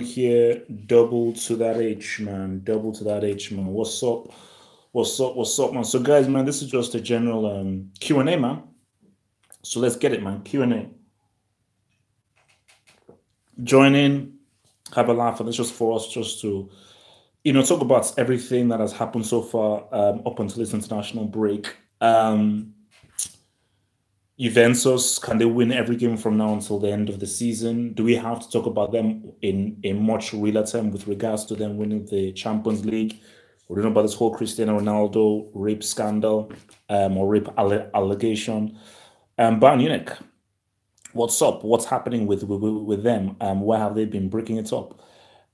here, double to that H, man. Double to that H, man. What's up? What's up? What's up, man? So, guys, man, this is just a general Q&A, man. So let's get it, man. Q&A. Join in, have a laugh, and it's just for us just to, talk about everything that has happened so far up until this international break. Juventus, can they win every game from now until the end of the season? Do we have to talk about them in much realer term with regards to them winning the Champions League? We don't know about this whole Cristiano Ronaldo rape scandal or rape allegation. Bayern Munich, what's up? What's happening with them? Why have they been breaking it up?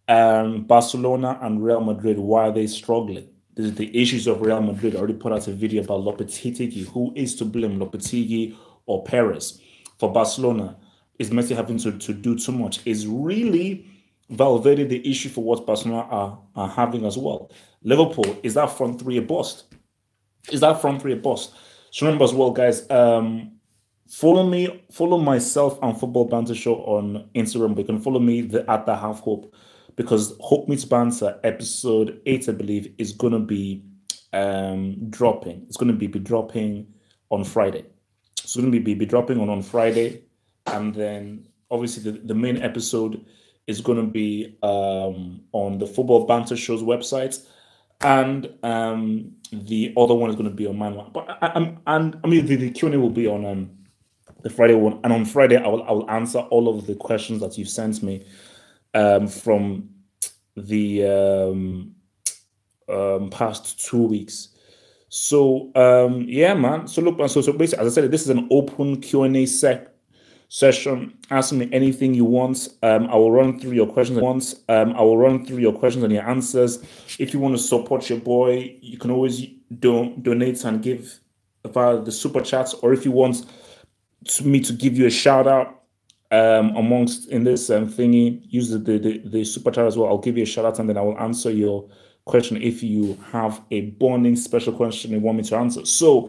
Barcelona and Real Madrid, why are they struggling? This is the issues of Real Madrid. I already put out a video about Lopetegui. Who is to blame, Lopetegui or Perez? For Barcelona, is Messi having to do too much? Is really Valverde the issue for what Barcelona are having as well? Liverpool, is that front three a bust? Is that front three a bust? So remember as well, guys, follow myself and Football Banter Show on Instagram. You can follow me at the Half Hope, because Hope Meets Banter episode 8, I believe, is gonna be dropping. It's gonna be dropping on Friday. So it's gonna be dropping on Friday, and then obviously the main episode is gonna be on the Football Banter Show's website, and the other one is gonna be on mine. But the Q&A will be on the Friday one, and on Friday I will answer all of the questions that you've sent me from the past 2 weeks. So yeah, man. So look, man. So basically, as I said, this is an open Q&A session. Ask me anything you want. I will run through your questions once. I will run through your questions and your answers. If you want to support your boy, you can always donate and give via the super chats, or if you want me to give you a shout out amongst in this thingy, use the super chat as well. I'll give you a shout out, and then I will answer your question if you have a burning special question you want me to answer. So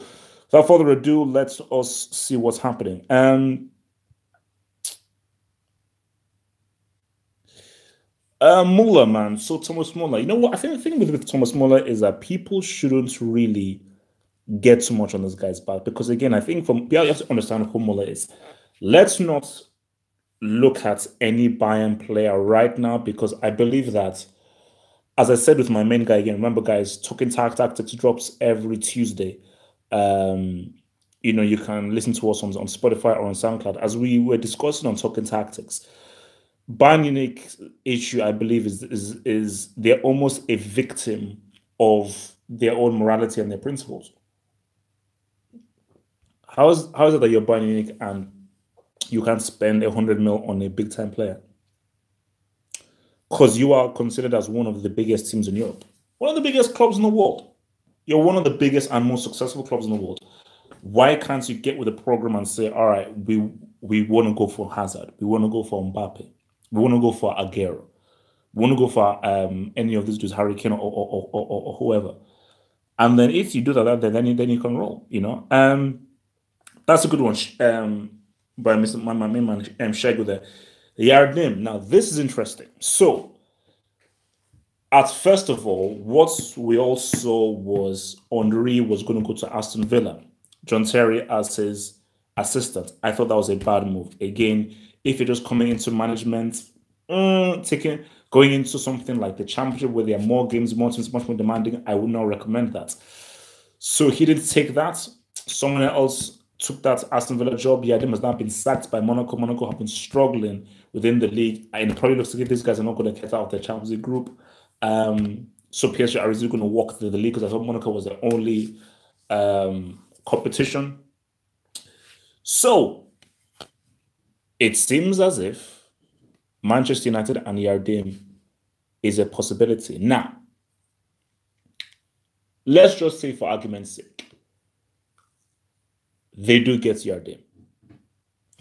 without further ado, let us see what's happening. Muller, man. So Thomas Muller, you know what? I think the thing with Thomas Muller is that people shouldn't really get too much on this guy's back, because again, I think you have to understand who Muller is. Let's not look at any Bayern player right now, because I believe that, as I said with my main guy again, remember guys, Talking Tactics drops every Tuesday. You can listen to us on Spotify or on SoundCloud. As we were discussing on Talking Tactics, Bayern Munich issue, I believe, is they're almost a victim of their own morality and their principles. How is it that you're Bayern Munich and you can't spend 100 mil on a big time player? Because you are considered as one of the biggest teams in Europe, one of the biggest clubs in the world. You're one of the biggest and most successful clubs in the world. Why can't you get with the program and say, all right, we want to go for Hazard, we want to go for Mbappe, we want to go for Aguero, we want to go for any of these dudes, Harry Kane or whoever. And then if you do that, then you can roll. That's a good one. By my main man, Shego there. Jardim. Now, this is interesting. So, first of all, what we all saw was Henry was going to go to Aston Villa, John Terry as his assistant. I thought that was a bad move. Again, if you're just coming into management, going into something like the Championship where there are more games, much more demanding, I would not recommend that. So he didn't take that. Someone else took that Aston Villa job. Jardim has now been sacked by Monaco. Monaco have been struggling within the league, and it probably looks like these guys are not going to get out of the Champions League group. So PSG are really going to walk through the league, because I thought Monaco was the only competition. So it seems as if Manchester United and Jardim is a possibility. Now, let's just say, for argument's sake, they do get Jardim.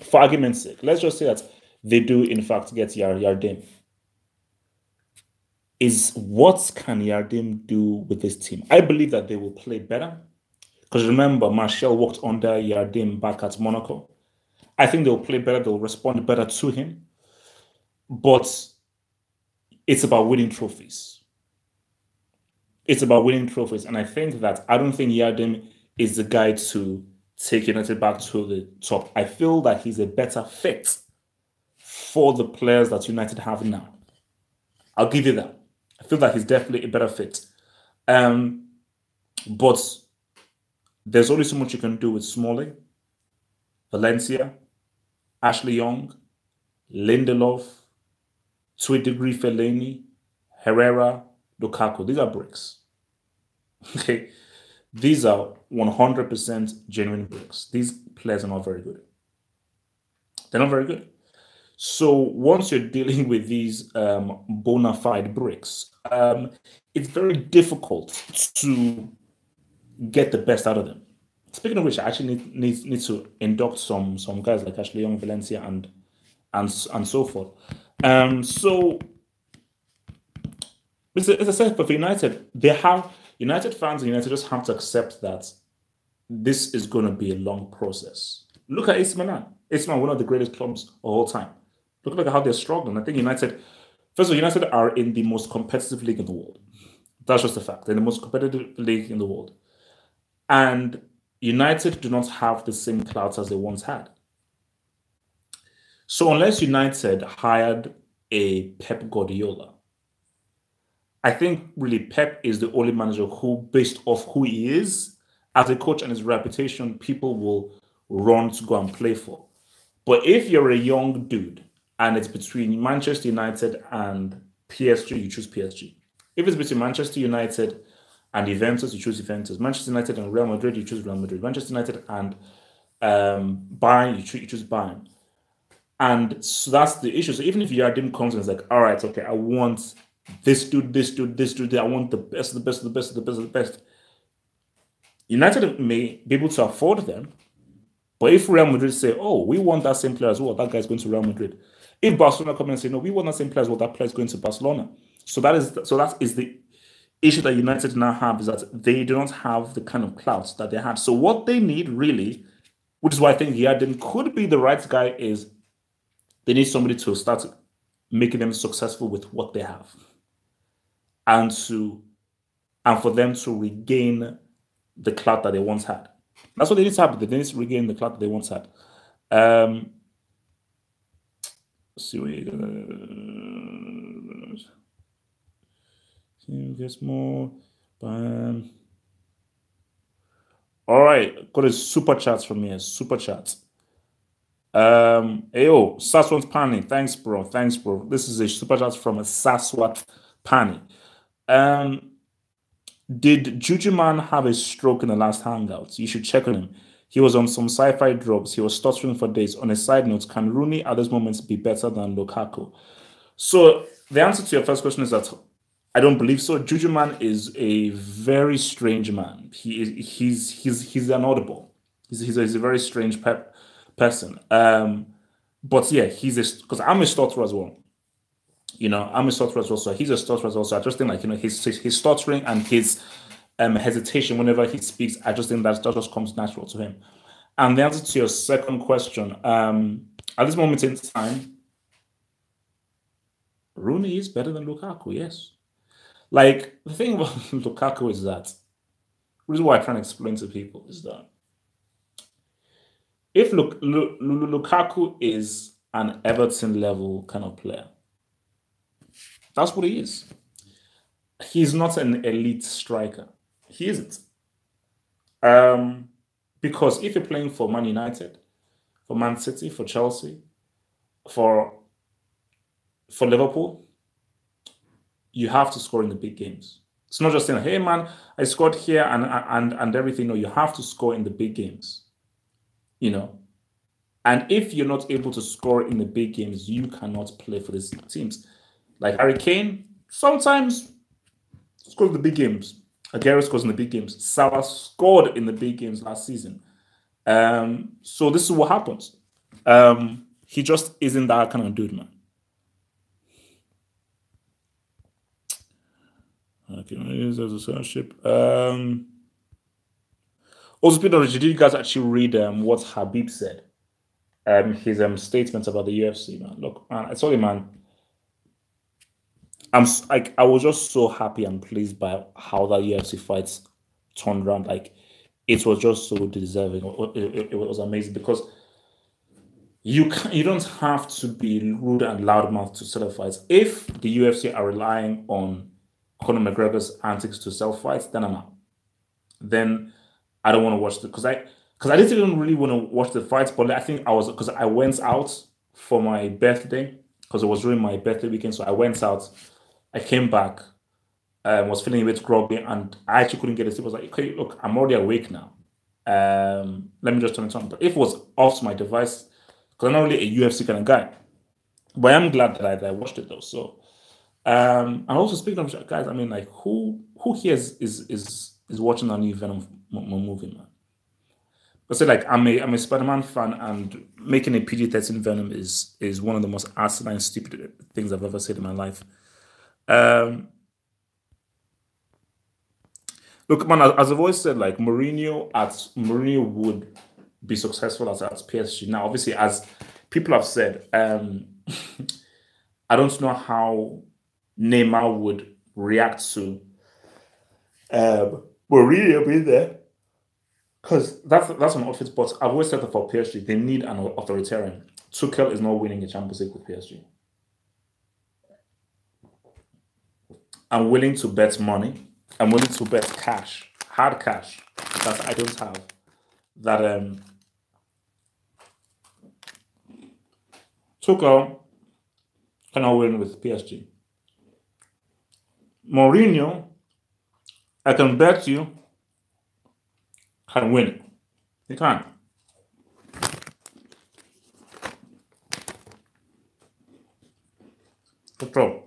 For argument's sake, let's just say that they do, in fact, get Jardim. What can Jardim do with this team? I believe that they will play better, because remember, Martial worked under Jardim back at Monaco. I think they'll play better. They'll respond better to him. But It's about winning trophies. It's about winning trophies. And I think that I don't think Jardim is the guy to take United back to the top. I feel that he's a better fit for the players that United have now. I'll give you that. I feel that he's definitely a better fit. But there's only so much you can do with Smalling, Valencia, Ashley Young, Lindelof, to a degree Fellaini, Herrera, Lukaku. These are bricks. Okay. These are 100% genuine bricks. These players are not very good. They're not very good. So once you're dealing with these bona fide bricks, it's very difficult to get the best out of them. Speaking of which, I actually need to induct some guys like Ashley Young, Valencia, and so forth. So as I said, for United, United fans and United just have to accept that this is going to be a long process. Look at AC Milan. AC Milan, one of the greatest clubs of all time. Look at how they're struggling. I think United, first of all, United are in the most competitive league in the world. That's just a fact. They're the most competitive league in the world. And United do not have the same clout as they once had. So unless United hired a Pep Guardiola, I think really Pep is the only manager who, based off who he is as a coach and his reputation, people will run to go and play for. But if you're a young dude and it's between Manchester United and PSG, you choose PSG. If it's between Manchester United and Juventus, you choose Juventus. Manchester United and Real Madrid, you choose Real Madrid. Manchester United and Bayern, you choose Bayern. And so that's the issue. So even if Jardim comes and is like, all right, okay, I want this dude, I want the best, the best, the best, the best, the best. United may be able to afford them, but if Real Madrid say, oh, we want that same player as well, that guy's going to Real Madrid. If Barcelona come and say, no, we want that same player as well, that player's going to Barcelona. So that is the issue that United now have, is that they do not have the kind of clout that they had. So what they need really, which is why I think Jardim could be the right guy, is they need somebody to start making them successful with what they have. And for them to regain the clout that they once had. That's what they need to happen. They need to regain the clout that they once had. Let's see what you're gonna gets more. All right, got a super chats from here. Super chats. Ayo, Saswat Pani. Thanks, bro. Thanks, bro. This is a super chat from a Saswat Pani. Did Juju Man have a stroke in the last hangout? You should check on him. He was on some sci-fi drugs. He was stuttering for days. On a side note, can Rooney at this moment be better than Lukaku? So the answer to your first question is that I don't believe so. Juju Man is a very strange man. He's an audible. He's a very strange person. But yeah, because I'm a stutterer as well. You know, I'm a stutterer as well, so he's a stutterer as well. So I just think, like, you know, his stuttering and his hesitation whenever he speaks, I just think that just comes natural to him. And the answer to your second question, at this moment in time, Rooney is better than Lukaku, yes. Like, the thing about Lukaku is that, the reason why I try to explain to people is that if Lukaku is an Everton level kind of player, that's what he is. He's not an elite striker. He isn't. Because if you're playing for Man United, for Man City, for Chelsea, for Liverpool, you have to score in the big games. It's not just saying, hey man, I scored here and everything. No, you have to score in the big games. You know. And if you're not able to score in the big games, you cannot play for these teams. Like Harry Kane, sometimes scores in the big games. Aguero scores in the big games. Salah scored in the big games last season. So this is what happens. He just isn't that kind of dude, man. Okay, as a scholarship. Also, Peter, did you guys actually read what Habib said? His statements about the UFC, man. Look, man, I told you, man. like I was just so happy and pleased by how that UFC fights turned around. Like it was just so deserving. It was amazing because you don't have to be rude and loudmouth to sell fights. If the UFC are relying on Conor McGregor's antics to sell fights, then I'm out. Then I don't want to watch the because I didn't even really want to watch the fights, but I think I was because I went out for my birthday because it was during my birthday weekend. So I went out, I came back, was feeling a bit groggy, and I actually couldn't get a sleep. I was like, okay, look, I'm already awake now. Let me just turn it on. But if it was off my device, because I'm not really a UFC kind of guy, but I'm glad that I watched it though. So, and also speaking of guys, I mean, like who here is watching a new Venom movie, man? I say like I'm a Spider-Man fan, and making a PG-13 Venom is one of the most asinine, stupid things I've ever said in my life. Um, Look, man, as I've always said, like Mourinho would be successful at PSG. Now, obviously, as people have said, I don't know how Neymar would react to Mourinho being there because that's an outfit. But I've always said that for PSG, they need an authoritarian. Tuchel is not winning a Champions League with PSG. I'm willing to bet money. I'm willing to bet cash, hard cash, that I don't have. That Tuchel cannot win with PSG. Mourinho, I can bet you, can win. He can. No problem.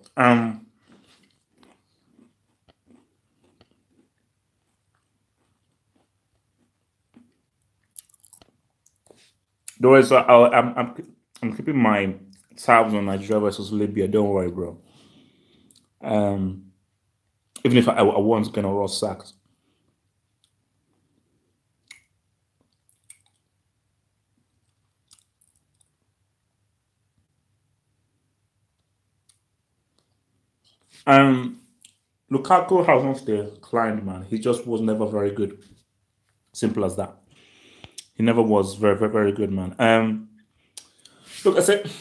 Though it's, I'm keeping my tabs on Nigeria versus Libya. Don't worry, bro. Um, Even if I want gonna raw sacked. Um, Lukaku has not declined, man. He just was never very good. Simple as that. He never was very good, man. Look, I said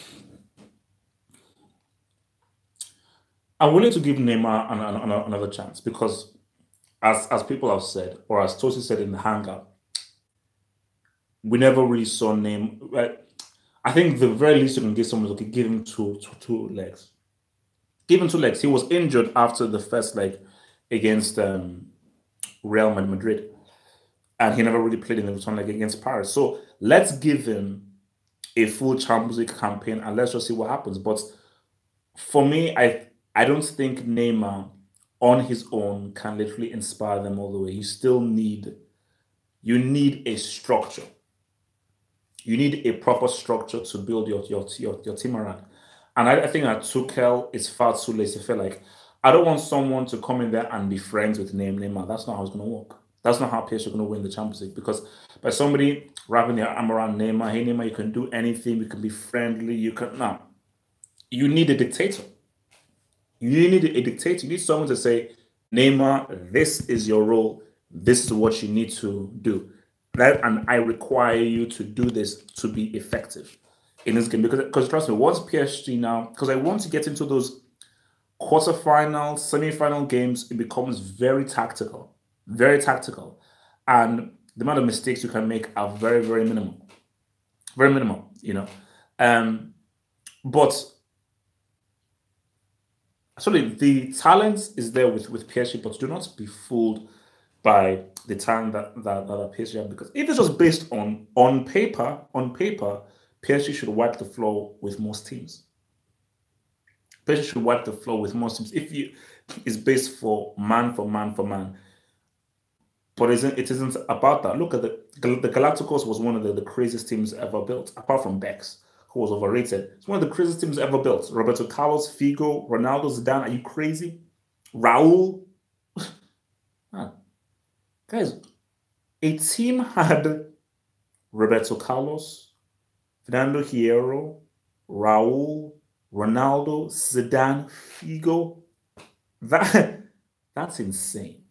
I'm willing to give Neymar another chance because, as people have said, or as Tosi said in the hangout, we never really saw Neymar. Right? I think the very least you can give someone is okay, give him two legs. Give him two legs. He was injured after the first leg against Real Madrid, and he never really played in the return leg against Paris. So let's give him a full Champions League campaign and let's just see what happens. But for me, I don't think Neymar on his own can literally inspire them all the way. You need a structure. You need a proper structure to build your team around. And I think that Tuchel is far too lazy. Feel like I don't want someone to come in there and be friends with Neymar. That's not how it's going to work. That's not how PSG are going to win the Champions League because by somebody wrapping their arm around Neymar, hey Neymar, you can do anything. You can be friendly. You can now. You need a dictator. You need a dictator. You need someone to say, Neymar, this is your role. This is what you need to do. That, and I require you to do this to be effective in this game. Because trust me, once PSG now, because I want to get into those quarterfinal, semi-final games, it becomes very tactical. Very tactical. And the amount of mistakes you can make are very minimal. Very minimal, you know. But actually, the talent is there with PSG, but do not be fooled by the talent that PSG have. Because if it's just based on paper, PSG should wipe the floor with most teams. PSG should wipe the floor with most teams. If you it's based for man for man. But it isn't about that. Look at the Galacticos was one of the craziest teams ever built, apart from Bex, who was overrated. It's one of the craziest teams ever built. Roberto Carlos, Figo, Ronaldo, Zidane. Are you crazy? Raul. Man, guys, a team had Roberto Carlos, Fernando Hierro, Raul, Ronaldo, Zidane, Figo. That that's insane.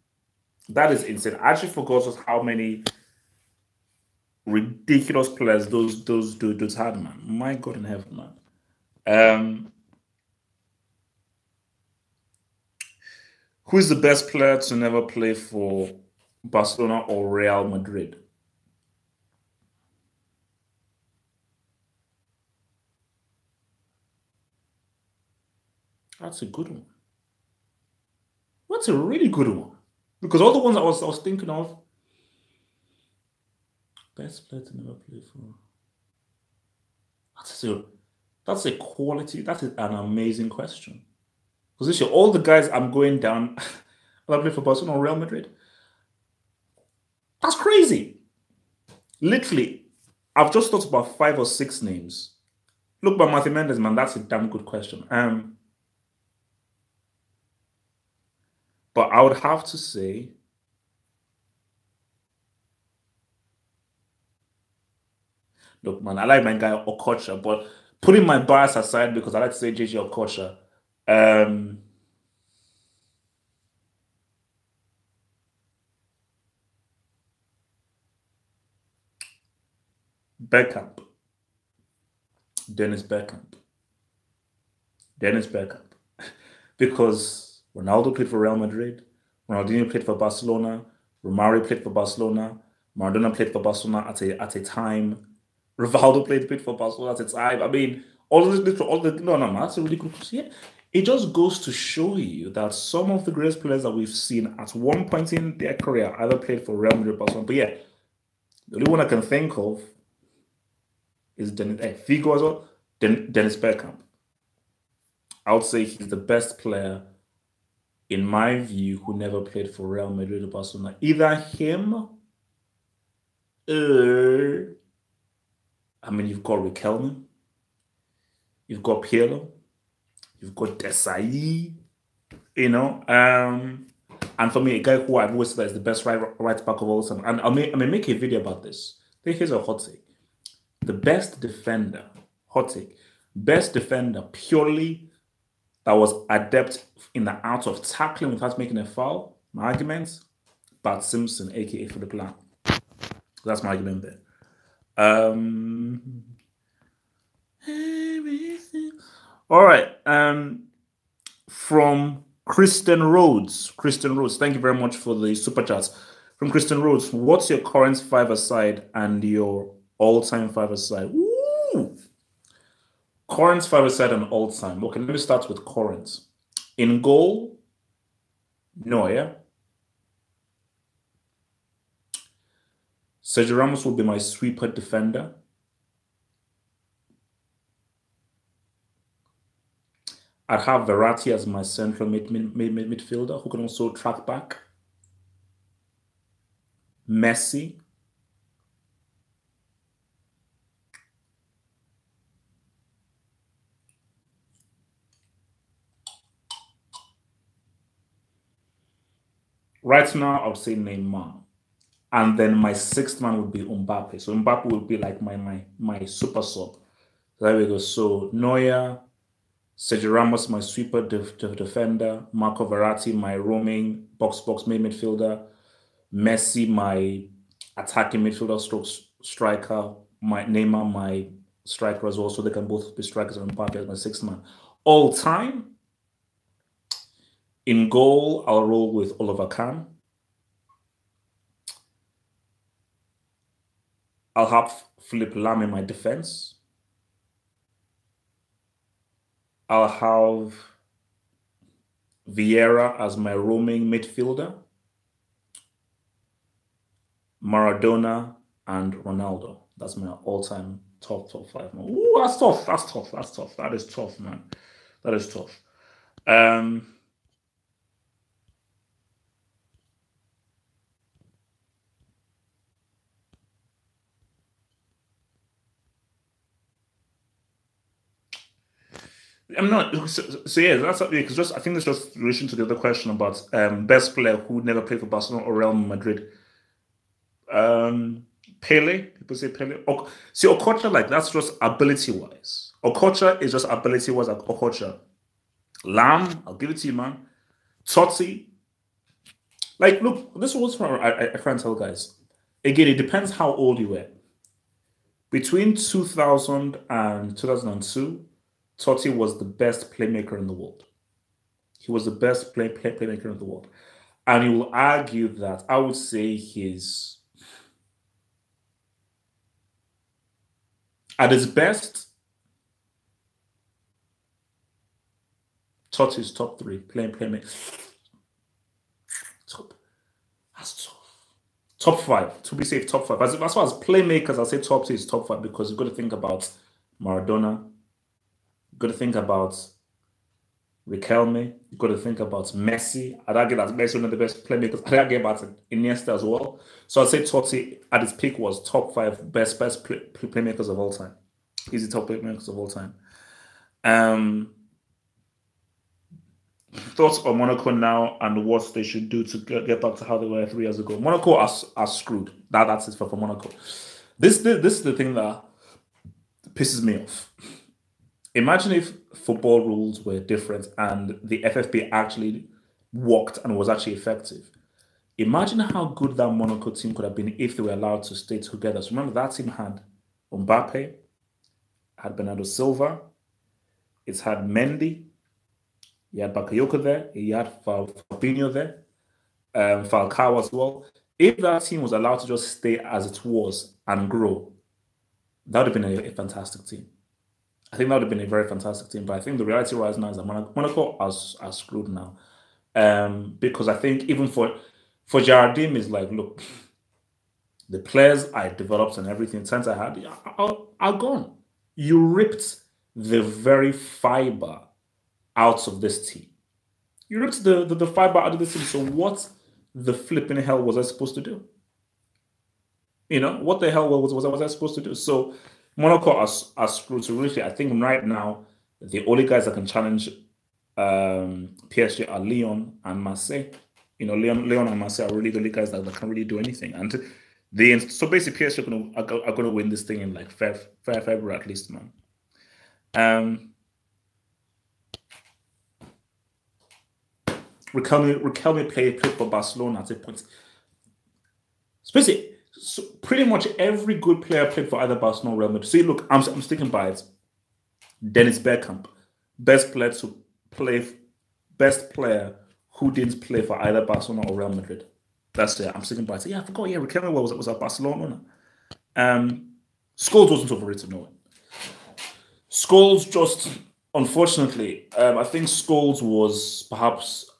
That is insane. I actually forgot just how many ridiculous players those dudes had, man. My God in heaven, man. Who is the best player to never play for Barcelona or Real Madrid? That's a good one. That's a really good one. Because all the ones I was thinking of, best player to never play for. That's a quality. That is an amazing question. Because all the guys I'm going down, I play for Barcelona or Real Madrid. That's crazy. Literally, I've just thought about 5 or 6 names. Look, by Matthew Mendes, man, that's a damn good question. But I would have to say, look, man, I like my guy Okocha, but putting my bias aside because I like to say JJ Okocha. Beckham. Dennis Beckham. Dennis Beckham. Because Ronaldo played for Real Madrid, Ronaldinho played for Barcelona, Romario played for Barcelona, Maradona played for Barcelona at a time, Rivaldo played for Barcelona at a time. I mean, all the no, that's a really good question. Yeah. It just goes to show you that some of the greatest players that we've seen at one point in their career either played for Real Madrid or Barcelona. But yeah, the only one I can think of is Figo as well, Dennis Bergkamp. I would say he's the best player, in my view, who never played for Real Madrid or Barcelona. Either him, I mean, you've got Riquelme, you've got Pirlo, you've got Desai, you know. And for me, a guy who I've always said is the best right back of all time. And I may make a video about this. Here's a hot take. The best defender, hot take, best defender purely that was adept in the art of tackling without making a foul. My argument, Bart Simpson, aka for the plan. That's my argument there. All right. From Kristen Rhodes. Kristen Rhodes, thank you very much for the super chats. From Kristen Rhodes, what's your current 5-a-side and your all-time 5-a-side? Woo! Current 5-a-side and all-time. Okay, let me start with current. In goal, Neuer. Sergio Ramos will be my sweeper defender. I'd have Verratti as my central midfielder who can also track back. Messi. Right now, I would say Neymar. And then my 6th man would be Mbappe. So Mbappe would be like my super sub. There we go. So Neuer, Sergio Ramos, my sweeper defender, Marco Verratti, my roaming box main midfielder, Messi, my attacking midfielder stroke striker, my Neymar, my striker as well. So they can both be strikers, and Mbappe as my 6th man. All time, in goal, I'll roll with Oliver Kahn. I'll have Philippe Lam in my defense. I'll have Vieira as my roaming midfielder. Maradona and Ronaldo. That's my all-time top 5. Ooh, that's tough. That's tough. That's tough. That is tough, man. That is tough. I'm not. So yeah, that's because just I think it's just in relation to the other question about best player who never played for Barcelona or Real Madrid. Pele. People say Pele. See, Okocha, like that's just ability wise. Okocha is just ability wise. Like Okocha. Lam, I'll give it to you, man. Totti, like, look, this was what I try and tell guys. Again, it depends how old you were. Between 2000 and 2002, Totti was the best playmaker in the world. He was the best playmaker in the world. And you will argue that I would say at his best, Totti is top three playmaker. That's tough. Top five, to be safe, top five. As far as playmakers, I'll say Totti is top five because you've got to think about Maradona. You've got to think about Riquelme. You've got to think about Messi. I'd argue that Messi is one of the best playmakers. I'd argue about Iniesta as well. So I'd say Totti at its peak was top five best playmakers of all time. He's the top playmakers of all time. Thoughts on Monaco now and what they should do to get back to how they were 3 years ago. Monaco are screwed. That's it for Monaco. This is the thing that pisses me off. Imagine if football rules were different and the FFP actually worked and was actually effective. Imagine how good that Monaco team could have been if they were allowed to stay together. So remember, that team had Mbappe, had Bernardo Silva, it's had Mendy, you had Bakayoko there, you had Fabinho there, Falcao as well. If that team was allowed to just stay as it was and grow, that would have been a fantastic team. I think that would have been a very fantastic team. But I think the reality right now is that Monaco are screwed now. Because I think even for Jardim is like, look, the players I developed and everything since I had are gone. You ripped the very fiber out of this team. You ripped the fiber out of this team. So what the flipping hell was I supposed to do? You know, what the hell was I supposed to do? So Monaco are screwed. So really, I think right now, the only guys that can challenge PSG are Lyon and Marseille. You know, Lyon and Marseille are really the only guys that can really do anything. And so basically, PSG are going to win this thing in like February at least, man. Riquelme played for Barcelona at a point. So pretty much every good player played for either Barcelona or Real Madrid. See, look, I'm sticking by it. Dennis Bergkamp, best player who didn't play for either Barcelona or Real Madrid. That's it. I'm sticking by it. Yeah, I forgot. Yeah, Riquelme was at Barcelona. Scholes wasn't overrated, no. Scholes just, unfortunately, I think Scholes was perhaps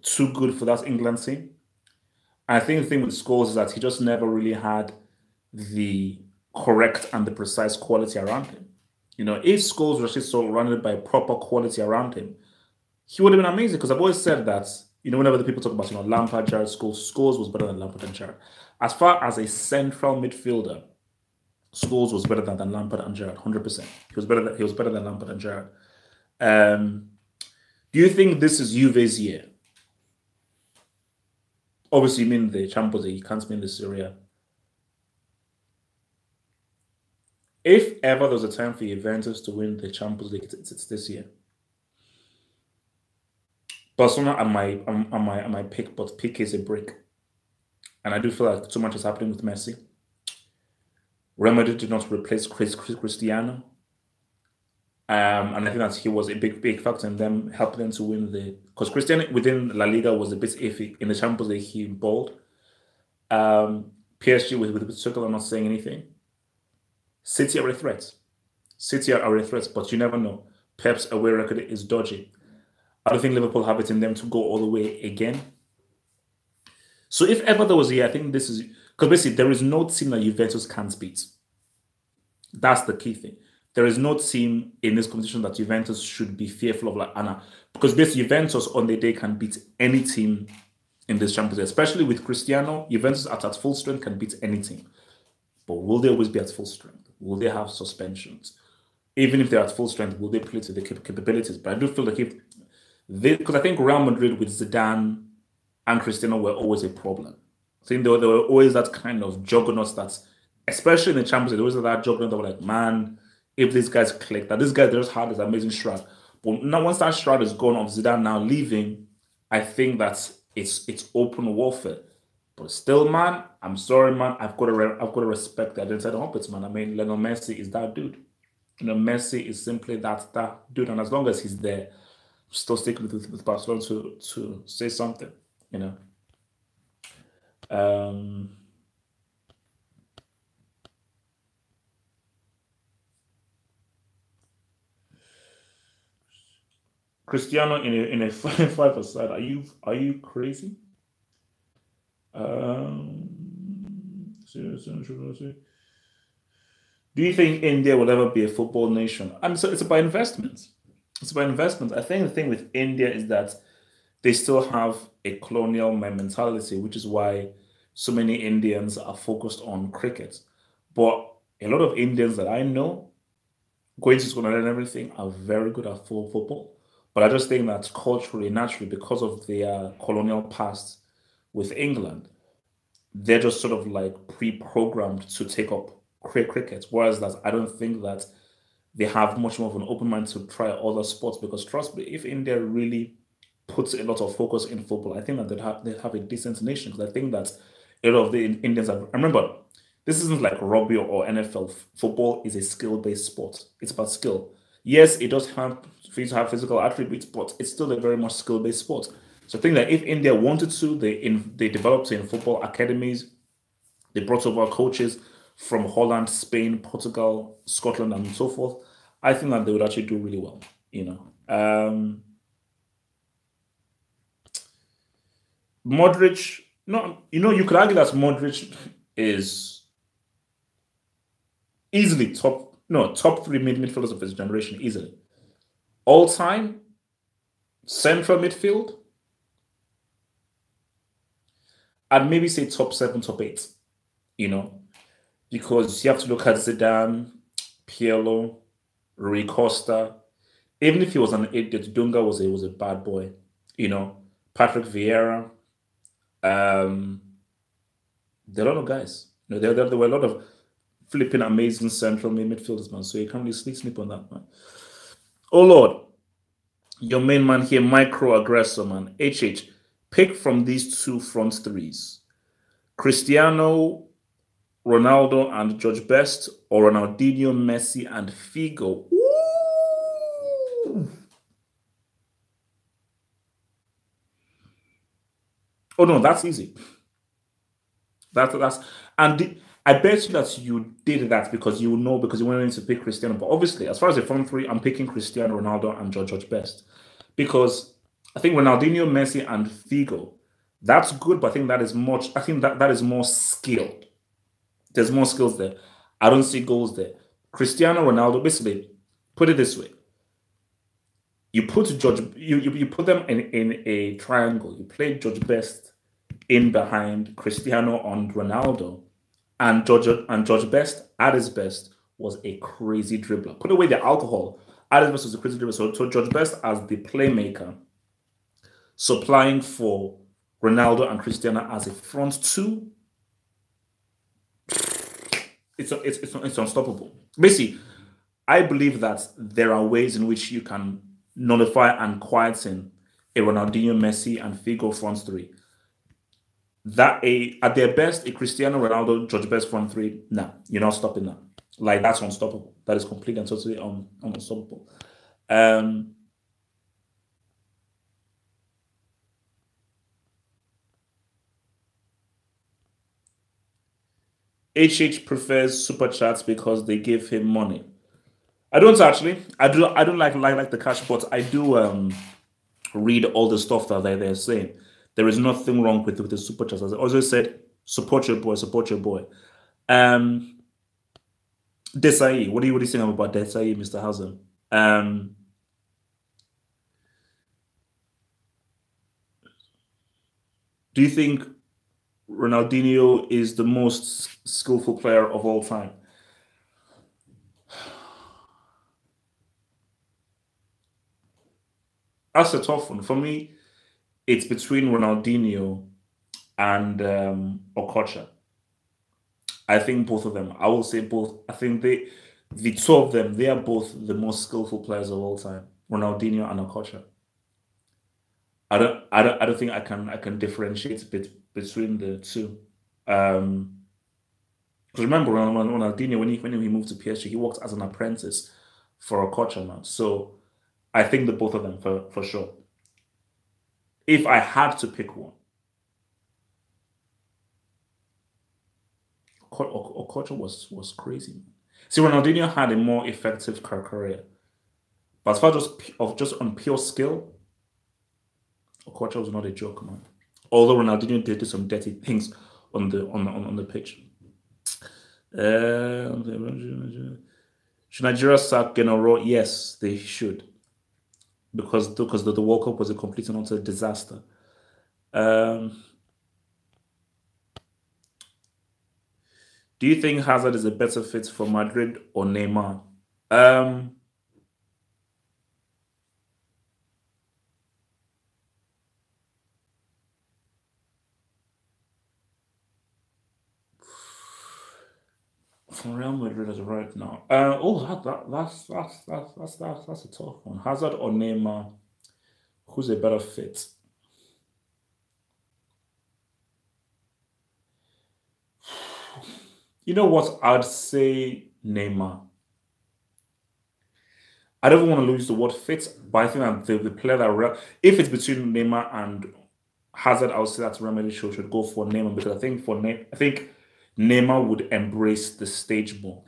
too good for that England team. I think the thing with Scholes is that he just never really had the correct and the precise quality around him. You know, if Scholes was actually surrounded by proper quality around him, he would have been amazing. Because I've always said that, you know, whenever the people talk about, you know, Lampard, Gerrard, Scholes was better than Lampard and Gerrard. As far as a central midfielder, Scholes was better than Lampard and Gerrard, 100%. He was better than Lampard and Gerrard. Do you think this is Juve's year? Obviously, you mean the Champions League. You can't mean the Serie. If ever there was a time for Juventus to win the Champions League, it's this year. Barcelona are my pick, but pick is a break. And I do feel like too much is happening with Messi. Real Madrid did not replace Cristiano. And I think that he was a big factor in them helping them to win because Cristiano within La Liga was a bit iffy. In the Champions League, he bowled. PSG with Tuchel, I'm not saying anything. City are a threat. But you never know. Pep's away record is dodgy. I don't think Liverpool have it in them to go all the way again. So if ever there was a year, I think this is because basically there is no team that Juventus can't beat. That's the key thing. There is no team in this competition that Juventus should be fearful of, like Anna, because basically Juventus on their day can beat any team in this Champions League, especially with Cristiano. Juventus at full strength can beat any team, but will they always be at full strength? Will they have suspensions? Even if they're at full strength, will they play to their capabilities? But I do feel like because I think Real Madrid with Zidane and Cristiano were always a problem. I think they were always that kind of juggernaut that's, especially in the Champions League, there was that juggernaut that were like, man, if these guys click, that these guys just had this amazing strike. But now once that shroud is gone of Zidane now leaving, I think that it's open warfare. But still, man, I'm sorry, man. I've got to respect the identity of the Muppets, man. I mean, Lionel Messi is that dude. Messi is simply that dude, and as long as he's there, still sticking with Barcelona to say something, you know. Cristiano in a five aside. Are you crazy? Do you think India will ever be a football nation? And so it's about investments. It's about investments. I think the thing with India is that they still have a colonial mentality, which is why so many Indians are focused on cricket. But a lot of Indians that I know, going to school and everything, are very good at football. But I just think that culturally, naturally, because of their colonial past with England, they're just sort of like pre-programmed to take up cricket. Whereas that I don't think that they have much more of an open mind to try other sports because trust me, if India really puts a lot of focus in football, I think that they'd have a decent nation. Because I think that a lot of the Indians have, remember, this isn't like rugby or NFL. Football is a skill-based sport. It's about skill. Yes, it does have for you to have physical attributes, but it's still a very much skill-based sport. So I think that if India wanted to, they developed in football academies, they brought over coaches from Holland, Spain, Portugal, Scotland, and so forth. I think that they would actually do really well. Modric, no, you could argue that Modric is easily top three midfielders of his generation, easily. All time, central midfield, I'd maybe say top seven, top eight, because you have to look at Zidane, Pirlo, Rui Costa. Even if he was an idiot, Dunga was a bad boy, Patrick Vieira. There are a lot of guys. There were a lot of flipping amazing central midfielders, man. So you can't really sleep on that, man. Oh Lord, your main man here, micro aggressor, man. HH, pick from these two front threes: Cristiano Ronaldo and George Best, or Ronaldinho, Messi, and Figo. Ooh. Oh no, that's easy. I bet you that you did that because you know because you wanted to pick Cristiano. But obviously, as far as the front three, I'm picking Cristiano Ronaldo and George Best because I think Ronaldinho, Messi, and Figo. That's good, but I think that is much. I think that is more skilled. There's more skills there. I don't see goals there. Cristiano Ronaldo, basically, put it this way: you put you put them in a triangle. You play George Best in behind Cristiano and Ronaldo, and George Best at his best was a crazy dribbler. Put away the alcohol. At his best was a crazy dribbler. So George Best as the playmaker, supplying for Ronaldo and Cristiano as a front two. It's unstoppable. Basically, I believe that there are ways in which you can nullify and quieten a Ronaldinho, Messi, and Figo front three. At their best, a Cristiano Ronaldo, George Best front three, nah, you're not stopping that. Like that's unstoppable. That is completely and totally unstoppable. HH prefers super chats because they give him money. I don't actually. I don't like the cash, but I do read all the stuff that they're saying. There is nothing wrong with the super chats. As I always said, support your boy, support your boy. Desai, what are you saying about Desai, Mr. Hausen? Do you think Ronaldinho is the most skillful player of all time? That's a tough one. For me, it's between Ronaldinho and Okocha. I think both of them. I will say both. I think the two of them, they are both the most skillful players of all time. Ronaldinho and Okocha. I don't think I can differentiate between the two. Because remember when Ronaldinho when he moved to PSG, he worked as an apprentice for Okocha, man. So I think the both of them for sure. If I had to pick one, Okocha was crazy. See, Ronaldinho had a more effective career, but as far just on pure skill, Okocha was not a joke, man. Although Ronaldinho did some dirty things on the pitch. Should Nigeria sack General? Yes, they should, because the World Cup was a complete and utter disaster. Um, do you think Hazard is a better fit for Madrid or Neymar? Um, for Real Madrid as of right now. That's a tough one. Hazard or Neymar? Who's a better fit? You know what? I'd say Neymar. I don't want to use the word fit, but I think that the player if it's between Neymar and Hazard, I would say that Real Madrid should go for Neymar because I think Neymar would embrace the stage more.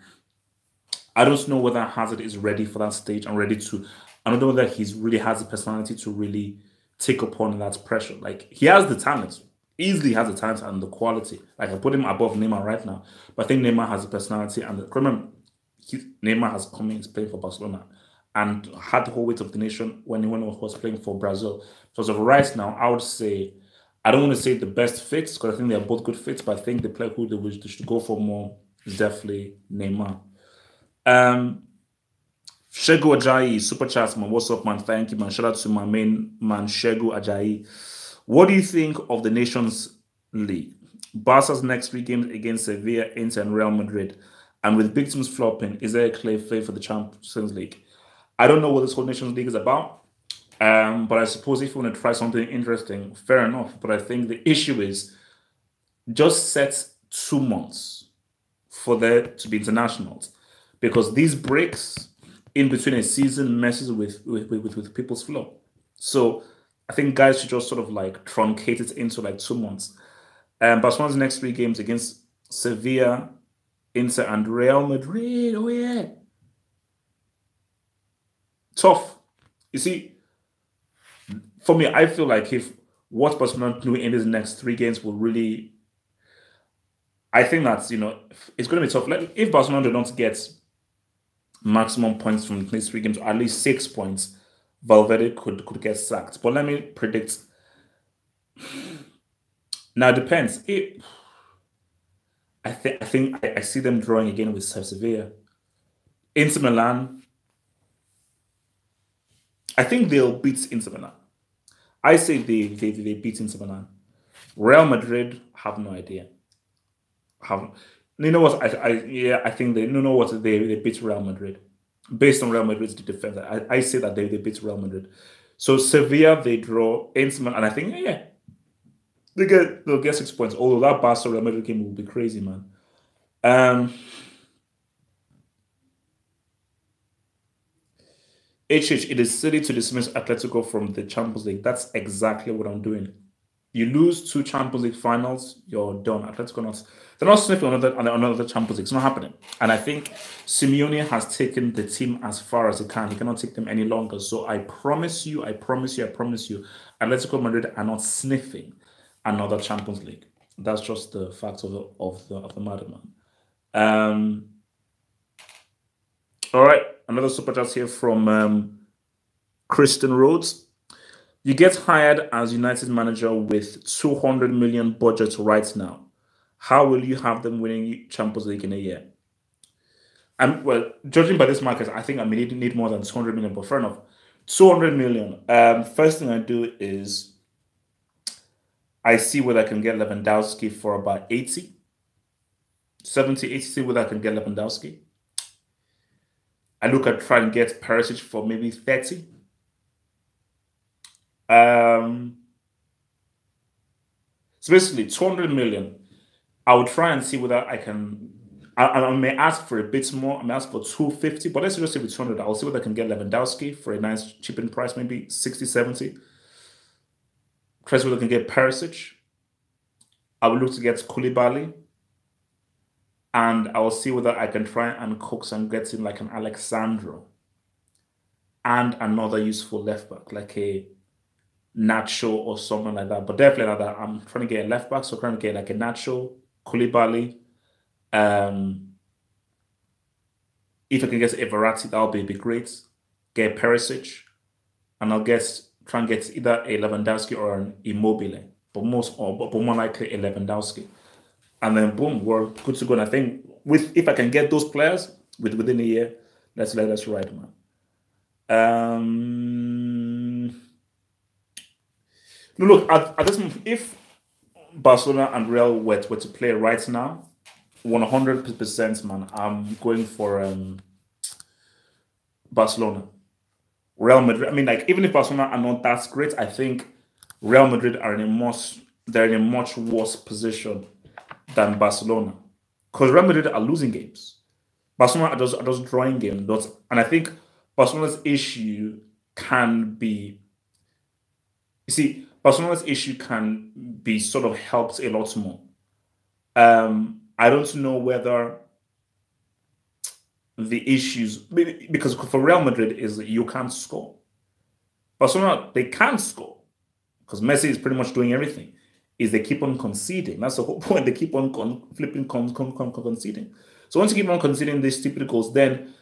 I don't know whether Hazard is ready for that stage and ready to. I don't know whether he's really has the personality to really take upon that pressure. Like he has the talent, easily has the talent and the quality. Like I put him above Neymar right now, but I think Neymar has the personality and remember, Neymar has come in, he's playing for Barcelona and had the whole weight of the nation when he was playing for Brazil. So as of right now, I would say I don't want to say the best fits because I think they're both good fits, but I think the player who they should go for more is definitely Neymar. Um, Shegu Ajayi, Super Chats, man. What's up, man? Thank you, man. Shout out to my main man, Shegu Ajayi. What do you think of the Nations League? Barca's next 3 games against Sevilla, Inter, and Real Madrid. And with big teams flopping, is there a clear fate for the Champions League? I don't know what this whole Nations League is about. But I suppose if you want to try something interesting, fair enough. But I think the issue is just set 2 months for there to be internationals because these breaks in between a season messes with people's flow. So I think guys should just sort of like truncate it into like 2 months. Barcelona's next 3 games against Sevilla, Inter, and Real Madrid. Oh yeah, tough. You see, for me, I feel like if what Barcelona do in these next 3 games will really, I think that's it's going to be tough. Like, if Barcelona do not get maximum points from these 3 games, or at least 6 points, Valverde could get sacked. But let me predict. Now it depends. I see them drawing again with Sevilla. Inter Milan. I think they'll beat Inter Milan. I say they beat Inter Milan. Real Madrid have no idea. Have you know what? I think they you know what they beat Real Madrid based on Real Madrid's defense. I say that they beat Real Madrid. So Sevilla they draw Inter Milan, and I think yeah they'll get 6 points. Although that Barca Real Madrid game will be crazy, man. It is silly to dismiss Atletico from the Champions League. That's exactly what I'm doing. You lose 2 Champions League finals, you're done. Atletico not they're not sniffing another Champions League. It's not happening. And I think Simeone has taken the team as far as he can. He cannot take them any longer. So I promise you, Atletico Madrid are not sniffing another Champions League. That's just the fact of the matter, man. All right, another super chat here from Kristen Rhodes. You get hired as United manager with 200 million budget right now. How will you have them winning Champions League in a year? And well, judging by this market, I think I may need more than 200 million, but fair enough. 200 million. First thing I do is I see whether I can get Lewandowski for about 80, 70, 80, see whether I can get Lewandowski. I look at try and get Perisic for maybe 30. Um, so basically, 200 million. I would try and see whether I can. I may ask for a bit more. I may ask for 250, but let's just say with 200. I'll see whether I can get Lewandowski for a nice cheapened price, maybe 60, 70. Try whether I can get Perisic. I will look to get Koulibaly. And I will see whether I can try and coax and get in like an Alexandro and another useful left back, like a Nacho or something like that. But definitely not that. I'm trying to get a left back, so I'm trying to get like a Nacho, Koulibaly. If I can get a Verratti, that would be great. Get Perisic, and I'll try and get either a Lewandowski or an Immobile, but more likely a Lewandowski. And then boom, we're good to go. And I think if I can get those players within a year, let's ride, man. No, look at this moment, if Barcelona and Real were to play right now, 100%, man, I'm going for Barcelona. Real Madrid. I mean, like even if Barcelona are not that great, I think Real Madrid are they're in a much worse position than Barcelona, because Real Madrid are losing games. Barcelona are just drawing games, and I think Barcelona's issue can be. You see, Barcelona's issue can be sort of helped a lot more. I don't know whether the issues, because for Real Madrid is you can't score. Barcelona, they can't score because Messi is pretty much doing everything. Is they keep on conceding. That's the whole point. They keep on conceding. So once you keep on conceding these stupid goals, then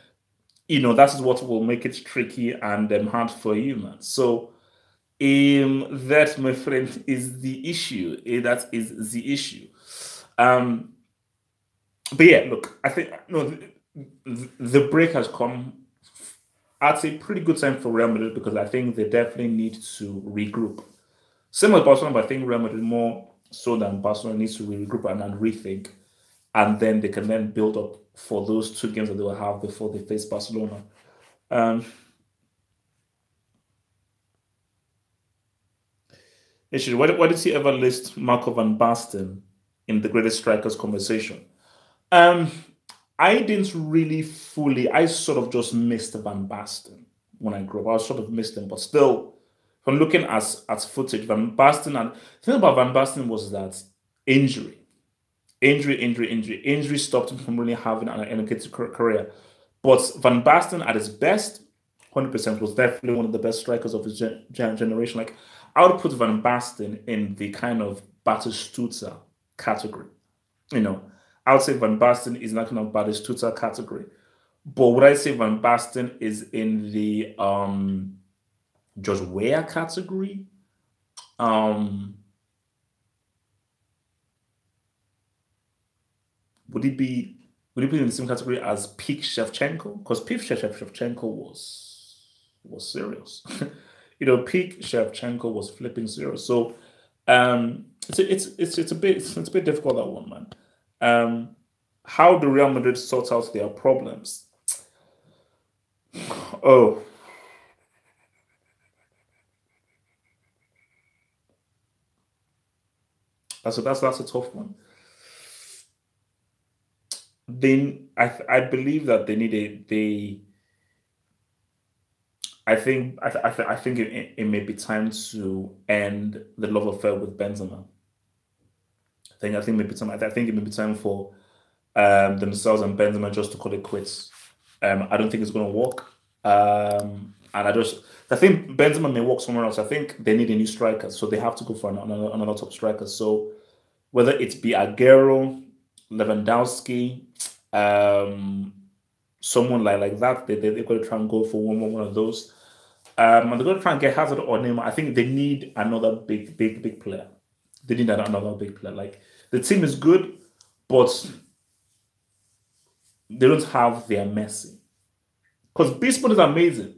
that is what will make it tricky and hard for you, man. So that, my friend, is the issue. That is the issue. But yeah, look, I think the break has come. I'd say pretty good time for Real Madrid because I think they definitely need to regroup. Similar to Barcelona, but I think Real Madrid more so than Barcelona needs to regroup and rethink, and then they can then build up for those two games that they will have before they face Barcelona. Actually, why did he ever list Marco van Basten in the greatest strikers conversation? I didn't really fully. I sort of just missed Van Basten when I grew up. I sort of missed him, but still, from looking at footage, Van Basten, and the thing about Van Basten was that injury stopped him from really having an energetic career. But Van Basten at his best, 100%, was definitely one of the best strikers of his generation. Like I would put Van Basten in the kind of Batistuta category. I would say Van Basten is not kind of Batistuta category. But would I say Van Basten is in the George Weah category? Would it be in the same category as peak Shevchenko? Because peak Shevchenko was serious. Peak Shevchenko was flipping serious. So it's a bit difficult, that one, man. How do Real Madrid sort out their problems? Oh, that's a tough one. Then I believe that they need I think it may be time to end the love affair with Benzema. I think it may be time for themselves and Benzema just to call it quits. I don't think it's going to work. And I think Benzema may work somewhere else. I think they need a new striker, so they have to go for another top striker. So whether it be Aguero, Lewandowski, someone like that, they're going to try and go for one of those. And they're going to try and get Hazard or Neymar. I think they need another big player. They need another big player. Like the team is good, but they don't have their Messi. Because Beast Mode is amazing,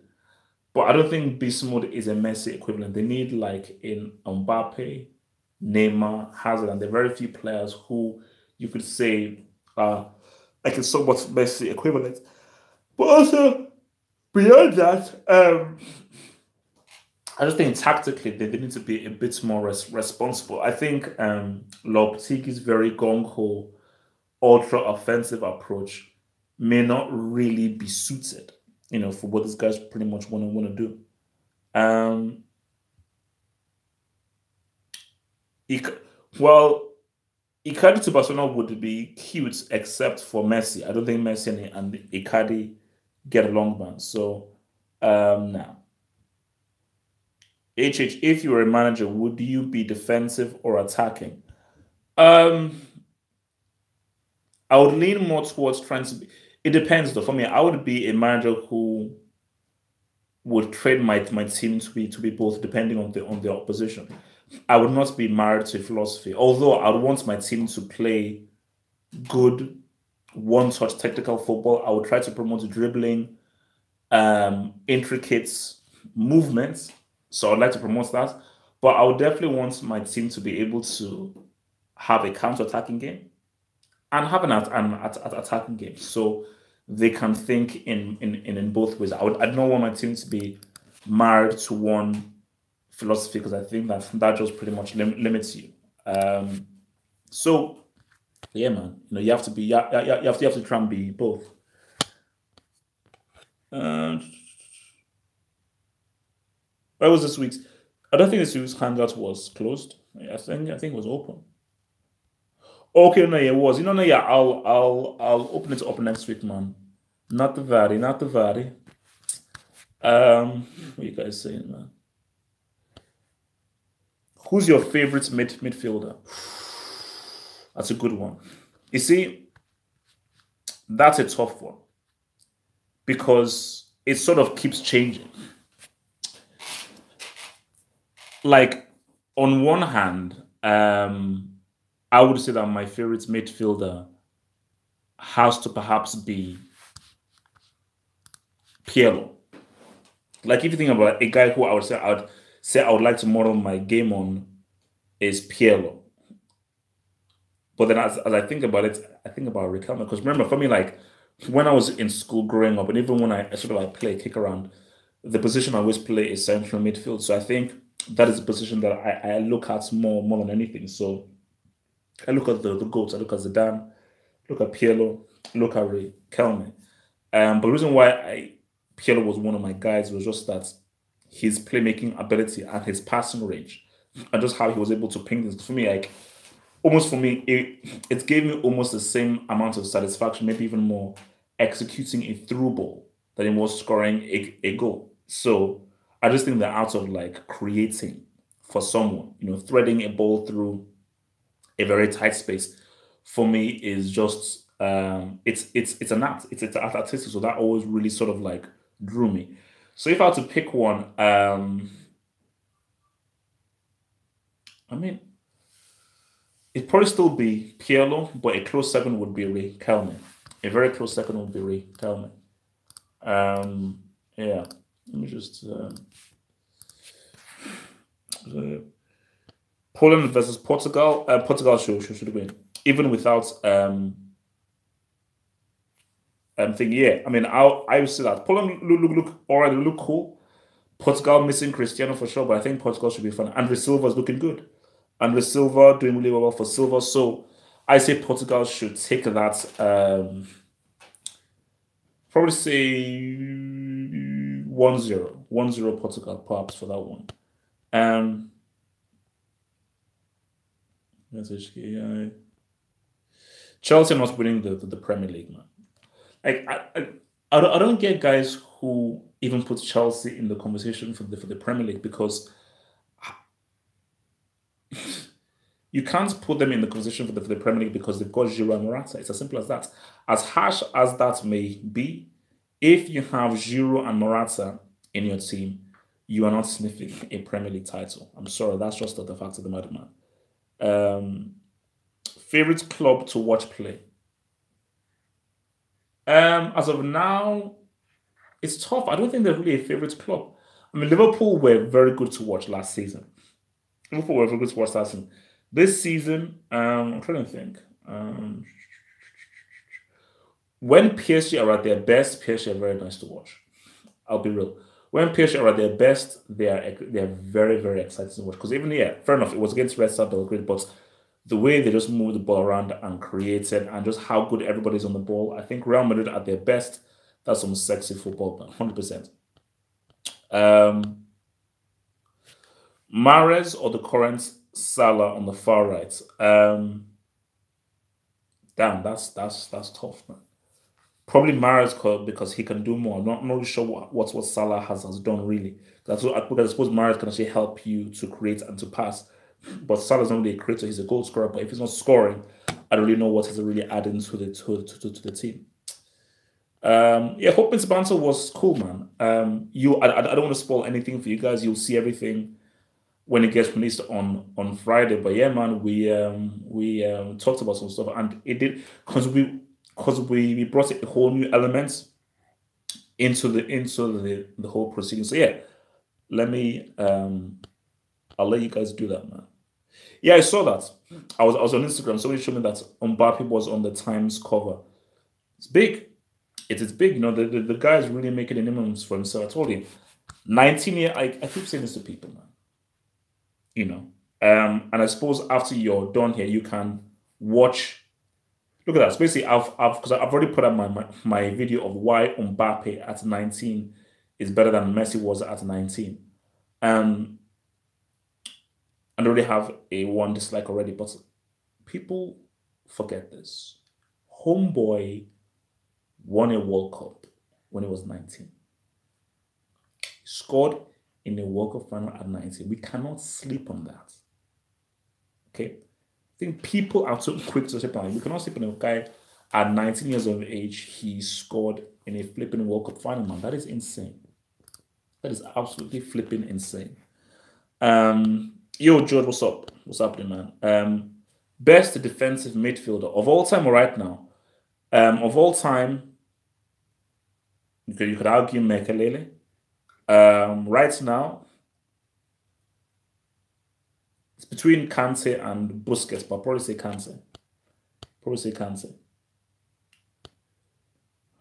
but I don't think Beast Mode is a Messi equivalent. They need like in Mbappe, Neymar, Hazard, and there are very few players who you could say are like a somewhat Messi equivalent. But also beyond that, I just think tactically they need to be a bit more responsible. I think Lopetegui's very gung ho, ultra offensive approach may not really be suited, for what these guys pretty much want to do. Um, Ic- well, Icardi to Barcelona would be cute except for Messi. I don't think Messi and Icardi get along, man. So, now, if you were a manager, would you be defensive or attacking? Um, I would lean more towards trying to be. It depends, though. For me, I would be a manager who would train my team to be both, depending on the opposition. I would not be married to philosophy, although I would want my team to play good one-touch technical football. I would try to promote dribbling, intricate movements. So I'd like to promote that. But I would definitely want my team to be able to have a counter-attacking game and have an attacking game. So they can think in both ways. I don't want my team to be married to one philosophy because I think that just pretty much limits you. So yeah, man, you have to be you have to try and be both. Um, where was this week's? I don't think this week's hangout was closed. I think it was open. Okay, no, yeah, it was. No, yeah, I'll open it up next week, man. Not the Valley, not the Valley. What you guys saying, man? Who's your favorite midfielder? That's a good one. You see, that's a tough one because it sort of keeps changing. Like, on one hand, I would say that my favorite midfielder has to perhaps be Piero. Like, if you think about a guy who I would like to model my game on is Piero. But then as I think about it, I think about Riquelme. Because remember, for me, like when I was in school growing up, and even when I sort of like play kick around, the position I always play is central midfield. So I think that is a position that I look at more than anything. So I look at the goats, I look at Zidane, look at Pirlo, look at Riquelme. But the reason why Pirlo was one of my guys was just that his playmaking ability and his passing range, and just how he was able to ping things. For me, like almost for me, it gave me almost the same amount of satisfaction, maybe even more, executing a through ball than it was scoring a goal. So I just think the art of like creating for someone, threading a ball through a very tight space, for me is just it's an art. It's artistic. So that always really sort of like drew me. So if I had to pick one, I mean, it'd probably still be Pirlo, but a close second would be Ray Kelman. A very close second would be Ray Kelman. Yeah, let me just uh, Poland versus Portugal. Portugal should win, even without thing. Yeah, I mean, I would say that Poland look already look cool. Portugal missing Cristiano for sure, but I think Portugal should be fun. Andre Silva's looking good. Andre Silva doing really well for Silva. So I say Portugal should take that. Probably say 1-0. 1-0 Portugal, perhaps, for that one. Um, that's HK. Chelsea not winning the Premier League, man. Like I don't get guys who even put Chelsea in the conversation for the Premier League because you can't put them in the conversation for the Premier League because they've got Giroud and Morata. It's as simple as that. As harsh as that may be, if you have Giroud and Morata in your team, you are not sniffing a Premier League title. I'm sorry, that's just the fact of the matter, man. Um, Favorite club to watch play? As of now, it's tough. I don't think they're really a favorite club. I mean, Liverpool were very good to watch last season. Liverpool were very good to watch last season. This season, I'm trying to think. When PSG are at their best, PSG are very nice to watch. I'll be real. when PSG are at their best, they are very, very exciting to watch. Because even, yeah, fair enough, it was against Red Star Belgrade, but the way they just moved the ball around and created, and just how good everybody's on the ball, I think Real Madrid at their best, that's some sexy football, man, 100%. Mahrez or the current Salah on the far right? Damn, that's tough, man. Probably Mahrez because he can do more. I'm not really sure what Salah has done really. Because I suppose Mahrez can actually help you to create and to pass. But Salah's not really a creator; he's a goal scorer. But if he's not scoring, I don't really know what he's really adding to the team. Yeah, hoping to banter was cool, man. I don't want to spoil anything for you guys. You'll see everything when it gets released on Friday. But yeah, man, we talked about some stuff, and it did because we brought a whole new element into the whole proceeding. So yeah, let me I'll let you guys do that, man. Yeah, I saw that. I was on Instagram. Somebody showed me that Mbappe was on the Times cover. It's big. It is big. You know, the guy is really making a name for himself. I told you, 19 year. I keep saying this to people, man. You know, and I suppose after you're done here, you can watch. Look at that. So basically, because I've already put up my video of why Mbappe at 19 is better than Messi was at 19. Um, and I already have a one dislike already, but people forget this. Homeboy won a World Cup when he was 19. Scored in a World Cup final at 19. We cannot sleep on that. Okay? I think people are too quick to sleep on it. We cannot sleep on a guy at 19 years of age. He scored in a flipping World Cup final, man. That is insane. That is absolutely flipping insane. Yo, George, what's up? What's happening, man? Best defensive midfielder of all time or right now? Of all time, you could argue Mekelele. Right now, it's between Kante and Busquets, but I'll probably say Kante. Probably say Kante.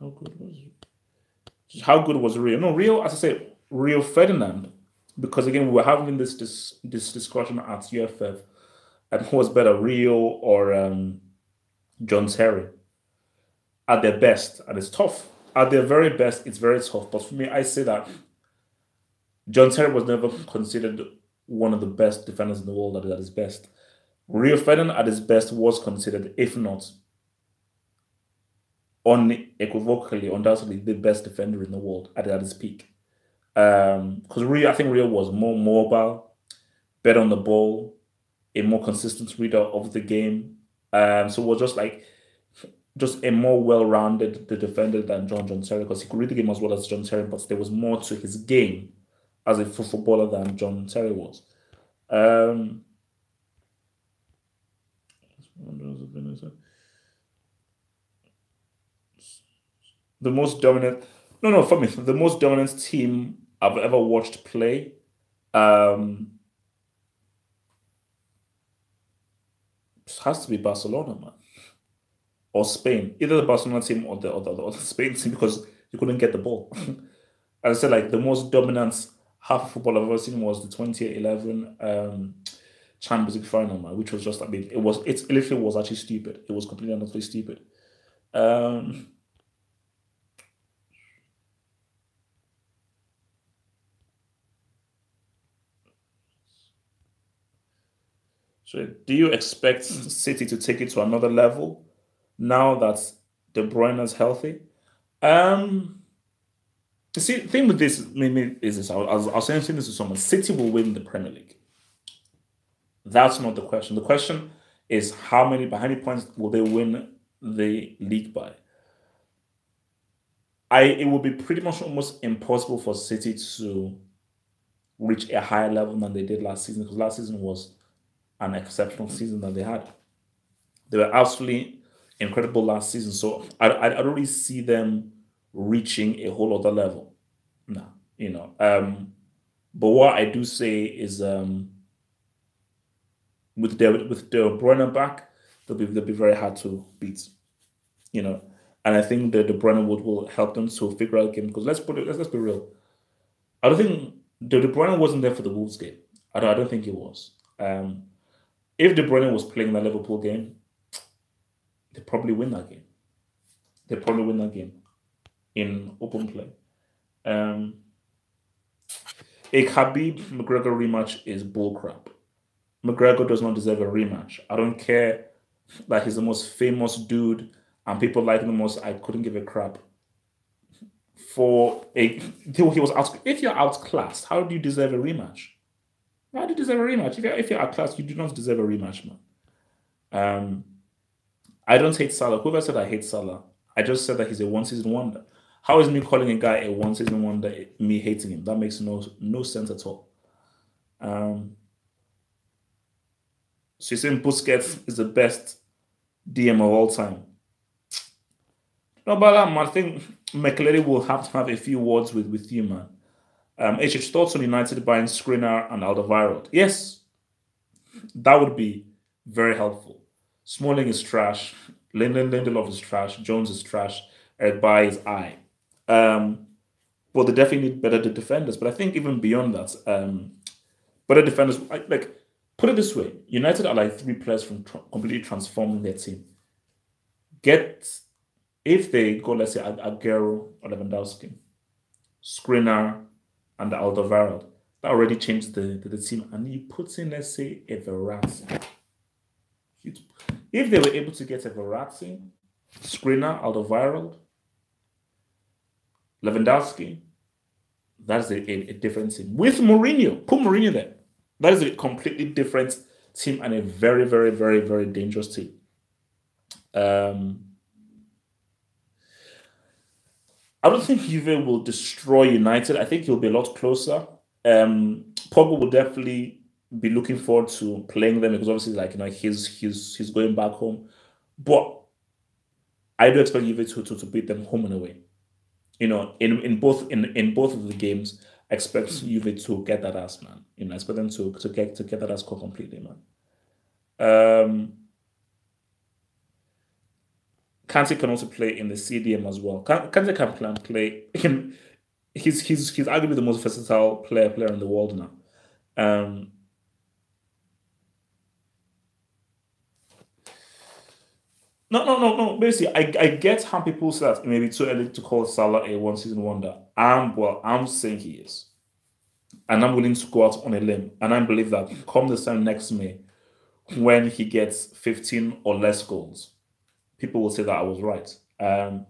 How good was he? How good was Rio? No, Rio, as I said, Rio Ferdinand. Because again, we were having this discussion at UFF, and who was better, Rio or John Terry? At their best, and it's tough. At their very best, it's very tough. But for me, I say that John Terry was never considered one of the best defenders in the world at his best. Rio Ferdinand at his best was considered, if not unequivocally, undoubtedly the best defender in the world at his peak. Because I think Rio was more mobile, better on the ball, a more consistent reader of the game. So it was just a more well-rounded defender than John Terry, because he could read the game as well as John Terry, but there was more to his game as a footballer than John Terry was. The most dominant, no, for me, the most dominant team I've ever watched play. Has to be Barcelona, man, or Spain. Either the Barcelona team or the Spain team, because you couldn't get the ball. As I said, like the most dominant half of football I've ever seen was the 2011 Champions League final, man, which was just, I mean, it literally was actually stupid. It was completely and utterly stupid. So do you expect City to take it to another level now that De Bruyne is healthy? The thing with this maybe is this. I was saying this to someone. City will win the Premier League. That's not the question. The question is how many points will they win the league by? It will be pretty much almost impossible for City to reach a higher level than they did last season, because last season was an exceptional season that they had. They were absolutely incredible last season. So I don't really see them reaching a whole other level. No, you know. But what I do say is with De Bruyne back, they'll be very hard to beat. You know. And I think that De Bruyne will help them to figure out the game, because let's be real. I don't think De Bruyne wasn't there for the Wolves game. I don't think he was. If De Bruyne was playing that Liverpool game, they probably win that game. They probably win that game in open play. Um, a Khabib McGregor rematch is bullcrap. McGregor does not deserve a rematch. I don't care that he's the most famous dude and people like him the most. I couldn't give a crap. He was out. If you're outclassed, how do you deserve a rematch? How do you deserve a rematch? If you're outclassed, you do not deserve a rematch, man. Um, I don't hate Salah. Whoever said I hate Salah, I just said that he's a one season wonder. How is me calling a guy a one season wonder me hating him? That makes no sense at all. So you're saying Busquets is the best DM of all time? No, but I think McLeary will have to have a few words with you, man. Thoughts on United buying Skriniar and Alderweireld? Yes, that would be very helpful. Smalling is trash. Lindelof is trash. Jones is trash. By is I. Well, they definitely need better defenders. But I think even beyond that, better defenders, like, put it this way: United are like three players from completely transforming their team. If they go, let's say, Aguero or Lewandowski, Skriniar, and Alderweireld, that already changed the team. And you put in, let's say, a Verratti. If they were able to get a Verratti, Skriniar, Alderweireld, Lewandowski, that's a different team. With Mourinho, put Mourinho there. That is a completely different team and a very, very, very, very dangerous team. I don't think Juve will destroy United. I think he'll be a lot closer. Pogba will definitely be looking forward to playing them because obviously, like, he's going back home. But I do expect Juve to beat them home and away. In both of the games, I expect Juve to get that ass, man. I expect them to get that ass caught completely, man. Kante can also play in the CDM as well. Kante can play. He's arguably the most versatile player in the world now. No. Basically, I get how people say that it may be too early to call Salah a one season wonder. I'm saying he is, and I'm willing to go out on a limb, and I believe that come this time next May, when he gets 15 or less goals, people will say that I was right. And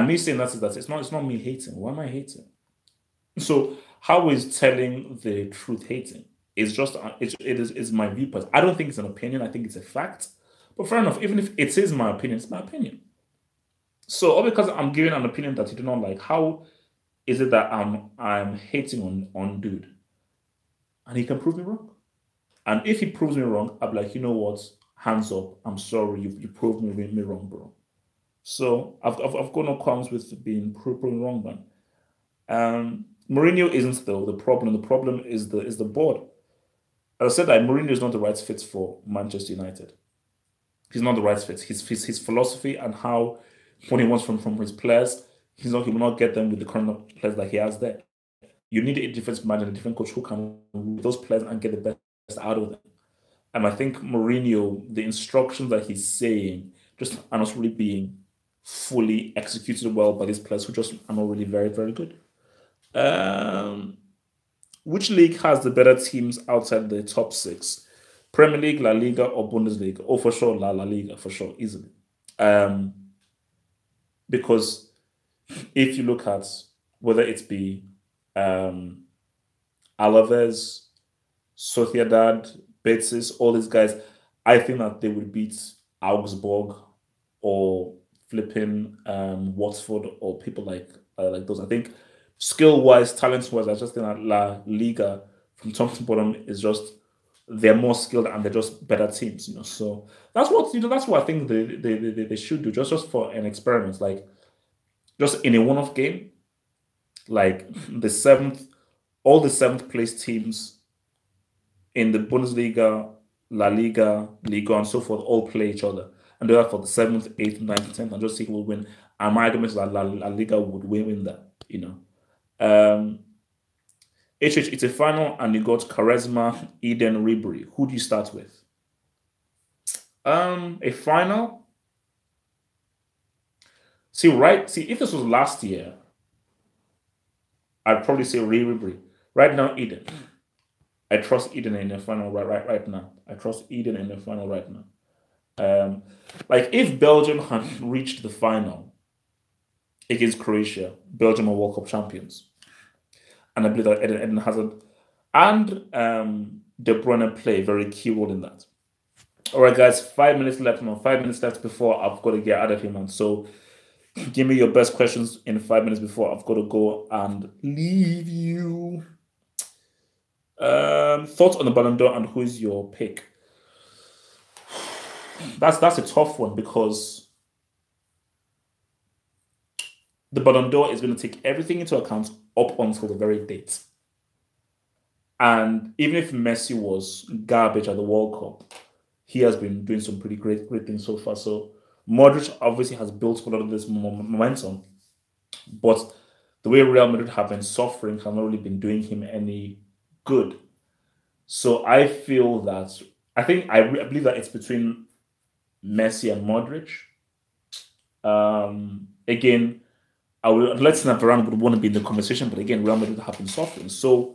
me saying that is that it's not me hating. Why am I hating? So how is telling the truth hating? It's just it's my viewpoint. I don't think it's an opinion. I think it's a fact. But fair enough. Even if it is my opinion, it's my opinion. So all because I'm giving an opinion that you do not like, how is it that I'm hating on dude? And he can prove me wrong. And if he proves me wrong, I'll be like, you know what? Hands up. I'm sorry. You proved me wrong, bro. So I've got no qualms with being proven wrong, man. Mourinho isn't though the problem. The problem is the board. As I said, that Mourinho is not the right fit for Manchester United. He's not the right fit. His philosophy and how what he wants from his players, he will not get them with the current players that he has there. You need a different manager, a different coach who can with those players and get the best out of them. And I think Mourinho, the instructions that he's saying, just are not really being fully executed well by these players who just are not really very, very good. Which league has the better teams outside the top six? Premier League, La Liga, or Bundesliga? Oh, for sure, La Liga, for sure, easily. Because if you look at whether it be Alaves, Sociedad, Betis, all these guys, I think that they would beat Augsburg or flipping Watford or people like those. I think skill-wise, talent-wise, I just think that La Liga from top to bottom is just they're more skilled and they're just better teams. So that's what I think they should do just for an experiment, like just in a one-off game, like all the seventh place teams in the Bundesliga, La Liga, Liga, and so forth all play each other. And do that for the 7th, 8th, 9th, 10th, and just see who will win. And my argument is that La Liga would win that, It's a final, and you got Charisma, Eden, Ribery. Who do you start with? A final. See, if this was last year, I'd probably say Ribery. Right now, Eden. I trust Eden in the final right now. I trust Eden in the final right now. Like if Belgium had reached the final against Croatia, Belgium are World Cup champions, and I believe that Eden Hazard and De Bruyne play a very key role in that. All right, guys, 5 minutes left. No, 5 minutes left before I've got to get out of here, man. So give me your best questions in 5 minutes before I've got to go and leave you. Thoughts on the Ballon d'Or and who is your pick? That's a tough one because the Ballon d'Or is going to take everything into account up until the very date. And even if Messi was garbage at the World Cup, he has been doing some pretty great things so far. So Modric obviously has built a lot of this momentum, but the way Real Madrid have been suffering has not really been doing him any good. So I feel that I believe that it's between Messi and Modric. Again, let's not Varane would want to be in the conversation, but again, Real Madrid have been suffering. So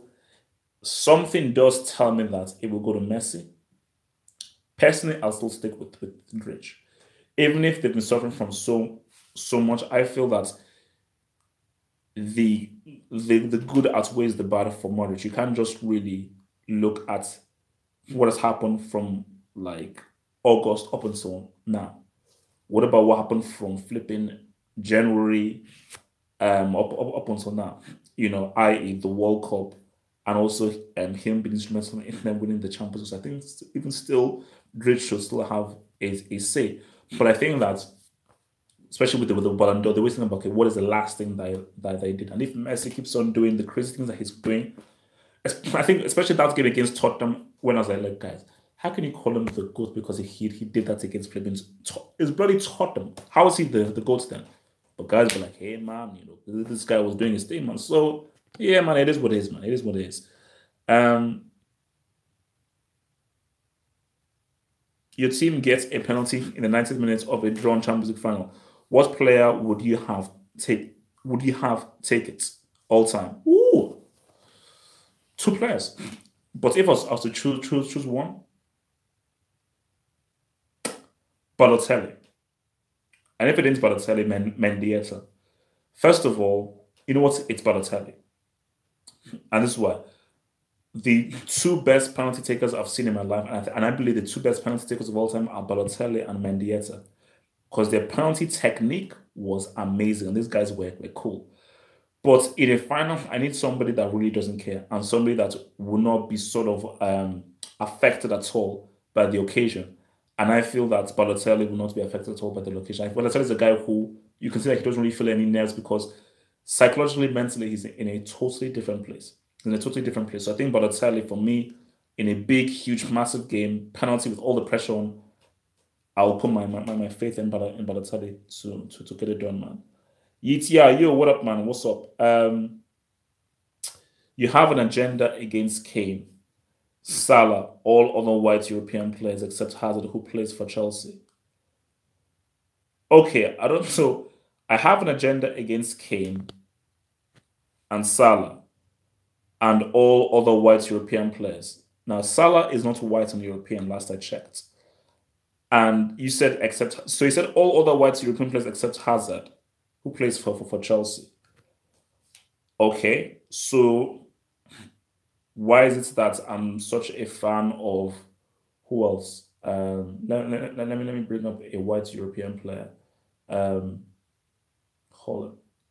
something does tell me that it will go to Messi. Personally, I'll still stick with Modric. Even if they've been suffering from so much, I feel that the good outweighs the bad for Modric. You can't just really look at what has happened from like August up until now. What about what happened from flipping January up until now? You know, i.e. the World Cup, and also him being instrumental in them winning the Champions League. I think even still, Madrid should still have a say. But I think that, especially with the Ballon d'Or, they're waiting about, okay, what is the last thing that they did? And if Messi keeps on doing the crazy things that he's doing, I think especially that game against Tottenham, when I was like, guys, how can you call him the GOAT because he did that against Philippines? It's bloody Tottenham. How is he the GOAT then? But guys were like, hey man, you know, this guy was doing his thing, man. So yeah, man, it is what it is, man. It is what it is. Your team gets a penalty in the 90th minutes of a drawn Champions League final. What player would you have take it all time? Ooh, two players. But if I was to choose one, Balotelli. And if it isn't Balotelli, Mendieta. First of all, you know what? It's Balotelli. And this is why. The two best penalty takers I've seen in my life, and I believe the two best penalty takers of all time are Balotelli and Mendieta. Because their penalty technique was amazing, and these guys were cool. But in a final, I need somebody that really doesn't care, and somebody that will not be sort of affected at all by the occasion. And I feel that Balotelli will not be affected at all by the occasion. Balotelli is a guy who you can see that he doesn't really feel any nerves because psychologically, mentally, he's in a totally different place. In a totally different place. So I think Balotelli, for me, in a big, huge, massive game, penalty with all the pressure on, I'll put my faith in Balotelli to get it done, man. Yeah, yo, what up, man? What's up? You have an agenda against Kane, Salah, all other white European players except Hazard, who plays for Chelsea. Okay, I don't know. I have an agenda against Kane and Salah and all other white European players. Now, Salah is not white and European, last I checked. And you said so you said all other white European players except Hazard, who plays for Chelsea. Okay, so why is it that I'm such a fan of who else? Let me bring up a white European player. Hold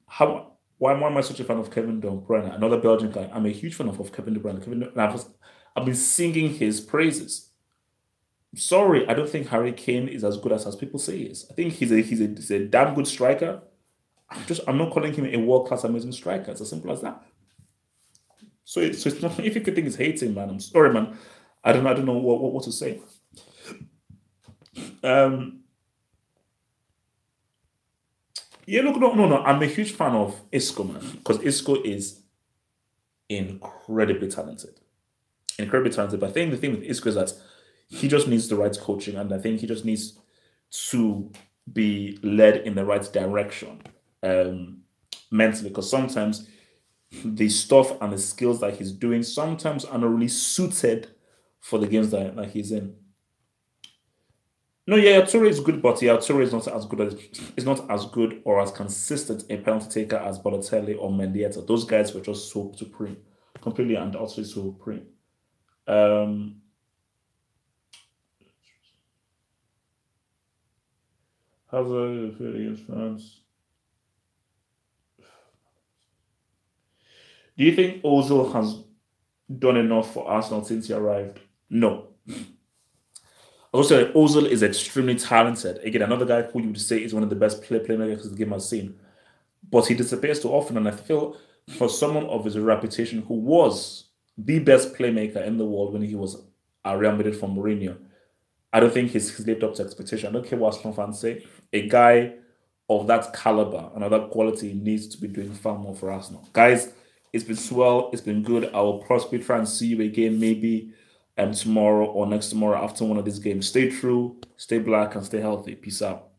on. Why am I such a fan of Kevin De Bruyne, another Belgian guy? I'm a huge fan of Kevin De Bruyne. I've been singing his praises. Sorry, I don't think Harry Kane is as good as people say he is. I think he's a damn good striker. I'm not calling him a world class amazing striker. It's as simple as that. So it's not, if you could think it's hating, man, I'm sorry, man. I don't know what to say. Yeah, look, no. I'm a huge fan of Isco, man, because Isco is incredibly talented. Incredibly talented. But I think the thing with Isco is that he just needs the right coaching, and I think he just needs to be led in the right direction mentally, because sometimes the stuff and the skills that he's doing sometimes are not really suited for the games that he's in. No, yeah, Toure is good, but yeah, Toure is not as good as is not as good or as consistent a penalty taker as Balotelli or Mendieta. Those guys were just so supreme, completely and utterly supreme. Um, how's it feel against France? Do you think Ozil has done enough for Arsenal since he arrived? No. Also, Ozil is extremely talented. Again, another guy who you would say is one of the best playmakers the game has seen. But he disappears too often, and I feel for someone of his reputation, who was the best playmaker in the world when he was a Real Madrid from Mourinho, I don't think he's lived up to expectation. I don't care what Arsenal fans say. A guy of that caliber and of that quality needs to be doing far more for Arsenal. Guys, it's been swell. It's been good. I will possibly try and see you again maybe tomorrow or next tomorrow after one of these games. Stay true, stay black, and stay healthy. Peace out.